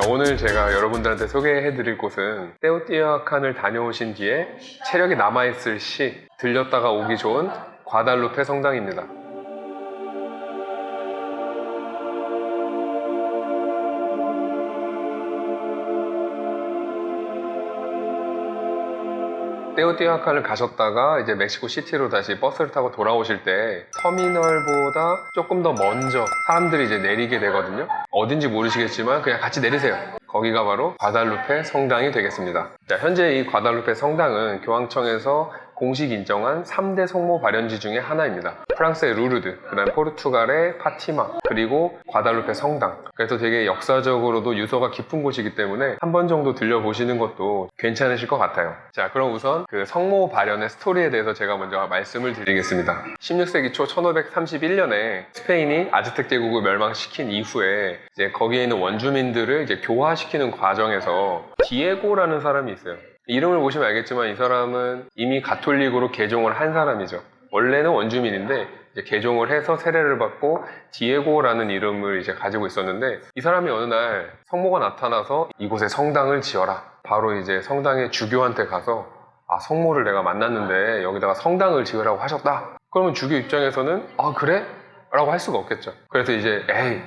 오늘 제가 여러분들한테 소개해드릴 곳은 테오티후아칸을 다녀오신 뒤에 체력이 남아있을 시 들렸다가 오기 좋은 과달루페 성당입니다. 테오티후아칸을 가셨다가 이제 멕시코 시티로 다시 버스를 타고 돌아오실 때 터미널보다 조금 더 먼저 사람들이 이제 내리게 되거든요. 어딘지 모르시겠지만 그냥 같이 내리세요. 거기가 바로 과달루페 성당이 되겠습니다. 자, 현재 이 과달루페 성당은 교황청에서 공식 인정한 3대 성모 발현지 중에 하나입니다. 프랑스의 루르드, 그 다음 포르투갈의 파티마, 그리고 과달루페 성당. 그래서 되게 역사적으로도 유서가 깊은 곳이기 때문에 한 번 정도 들려보시는 것도 괜찮으실 것 같아요. 자, 그럼 우선 그 성모 발현의 스토리에 대해서 제가 먼저 말씀을 드리겠습니다. 16세기 초 1531년에 스페인이 아즈텍 제국을 멸망시킨 이후에 이제 거기에 있는 원주민들을 이제 교화시키는 과정에서 디에고라는 사람이 있어요. 이름을 보시면 알겠지만 이 사람은 이미 가톨릭으로 개종을 한 사람이죠. 원래는 원주민인데 이제 개종을 해서 세례를 받고 디에고라는 이름을 이제 가지고 있었는데, 이 사람이 어느 날 성모가 나타나서 이곳에 성당을 지어라. 바로 이제 성당의 주교한테 가서 성모를 내가 만났는데 여기다가 성당을 지으라고 하셨다. 그러면 주교 입장에서는 그래? 라고 할 수가 없겠죠. 그래서 이제 에이,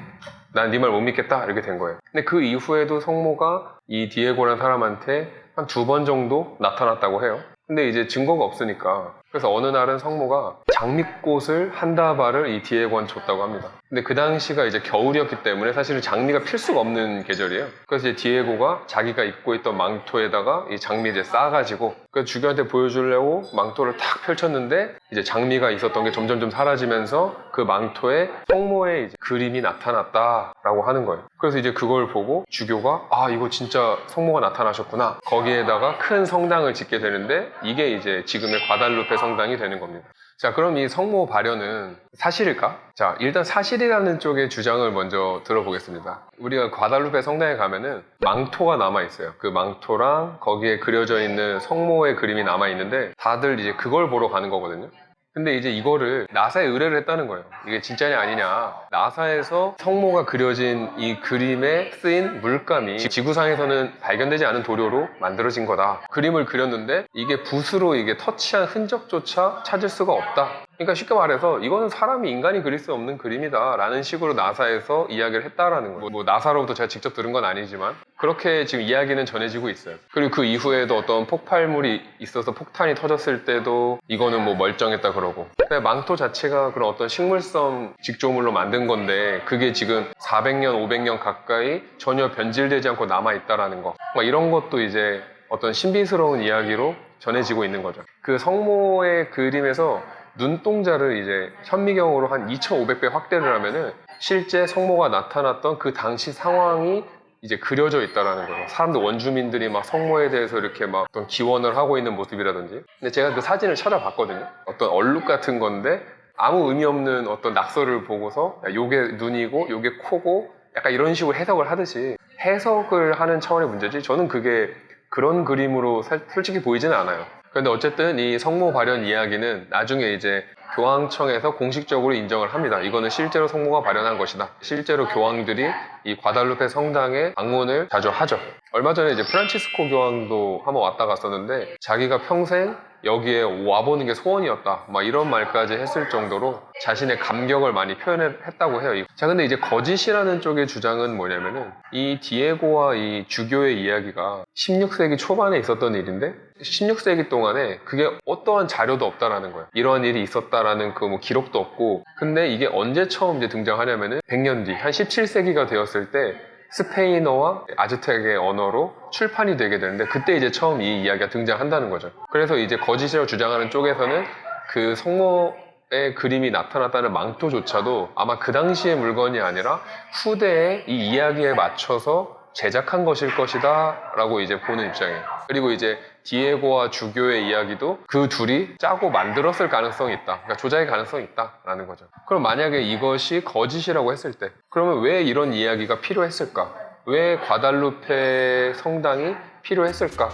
난 네 말 못 믿겠다 이렇게 된 거예요. 근데 그 이후에도 성모가 이 디에고라는 사람한테 한 2번 정도 나타났다고 해요. 근데 이제 증거가 없으니까, 그래서 어느 날은 성모가 장미꽃을 한 다발을 이 디에고한테 줬다고 합니다. 근데 그 당시가 이제 겨울이었기 때문에 사실은 장미가 필 수가 없는 계절이에요. 그래서 이제 디에고가 자기가 입고 있던 망토에다가 이 장미 이제 싸가지고 그 주교한테 보여주려고 망토를 탁 펼쳤는데 이제 장미가 있었던 게 점점 사라지면서 그 망토에 성모의 이제 그림이 나타났다라고 하는 거예요. 그래서 이제 그걸 보고 주교가 이거 진짜 성모가 나타나셨구나. 거기에다가 큰 성당을 짓게 되는데 이게 이제 지금의 과달루페 성당이 되는 겁니다. 자, 그럼 이 성모 발현은 사실일까? 자, 일단 사실이라는 쪽의 주장을 먼저 들어보겠습니다. 우리가 과달루페 성당에 가면은 망토가 남아있어요. 그 망토랑 거기에 그려져 있는 성모의 그림이 남아있는데 다들 이제 그걸 보러 가는 거거든요. 근데 이제 이거를 나사에 의뢰를 했다는 거예요. 이게 진짜냐 아니냐. 나사에서 성모가 그려진 이 그림에 쓰인 물감이 지구상에서는 발견되지 않은 도료로 만들어진 거다. 그림을 그렸는데 이게 붓으로 이게 터치한 흔적조차 찾을 수가 없다. 그러니까 쉽게 말해서 이거는 사람이, 인간이 그릴 수 없는 그림이다 라는 식으로 나사에서 이야기를 했다라는 거예요. 뭐 나사로부터 제가 직접 들은 건 아니지만 그렇게 지금 이야기는 전해지고 있어요. 그리고 그 이후에도 어떤 폭발물이 있어서 폭탄이 터졌을 때도 이거는 뭐 멀쩡했다 그러고, 망토 자체가 그런 어떤 식물성 직조물로 만든 건데 그게 지금 400년, 500년 가까이 전혀 변질되지 않고 남아있다라는 거, 이런 것도 이제 어떤 신비스러운 이야기로 전해지고 있는 거죠. 그 성모의 그림에서 눈동자를 이제 현미경으로 한 2500배 확대를 하면은 실제 성모가 나타났던 그 당시 상황이 이제 그려져 있다라는 거예요. 사람들, 원주민들이 막 성모에 대해서 이렇게 막 어떤 기원을 하고 있는 모습이라든지. 근데 제가 그 사진을 찾아봤거든요. 어떤 얼룩 같은 건데 아무 의미 없는 어떤 낙서를 보고서 요게 눈이고 요게 코고 약간 이런 식으로 해석을 하듯이 해석을 하는 차원의 문제지, 저는 그게 그런 그림으로 솔직히 보이지는 않아요. 근데 어쨌든 이 성모 발현 이야기는 나중에 이제 교황청에서 공식적으로 인정을 합니다. 이거는 실제로 성모가 발현한 것이다. 실제로 교황들이 이 과달루페 성당에 방문을 자주 하죠. 얼마 전에 이제 프란치스코 교황도 한번 왔다 갔었는데 자기가 평생 여기에 와보는 게 소원이었다, 이런 말까지 했을 정도로 자신의 감격을 많이 표현했다고 해요. 자, 근데 이제 거짓이라는 쪽의 주장은 뭐냐면은 이 디에고와 이 주교의 이야기가 16세기 초반에 있었던 일인데 16세기 동안에 그게 어떠한 자료도 없다라는 거예요. 이런 일이 있었다라는 그 뭐 기록도 없고, 근데 이게 언제 처음 이제 등장하냐면은 100년 뒤, 한 17세기가 되었을 때 스페인어와 아즈텍의 언어로 출판이 되게 되는데 그때 이제 처음 이 이야기가 등장한다는 거죠. 그래서 이제 거짓이라고 주장하는 쪽에서는 그 성모의 그림이 나타났다는 망토조차도 아마 그 당시의 물건이 아니라 후대에 이 이야기에 맞춰서 제작한 것일 것이다 라고 이제 보는 입장이에요. 그리고 이제 디에고와 주교의 이야기도 그 둘이 짜고 만들었을 가능성이 있다. 그러니까 조작의 가능성이 있다라는 거죠. 그럼 만약에 이것이 거짓이라고 했을 때 그러면 왜 이런 이야기가 필요했을까? 왜 과달루페 성당이 필요했을까?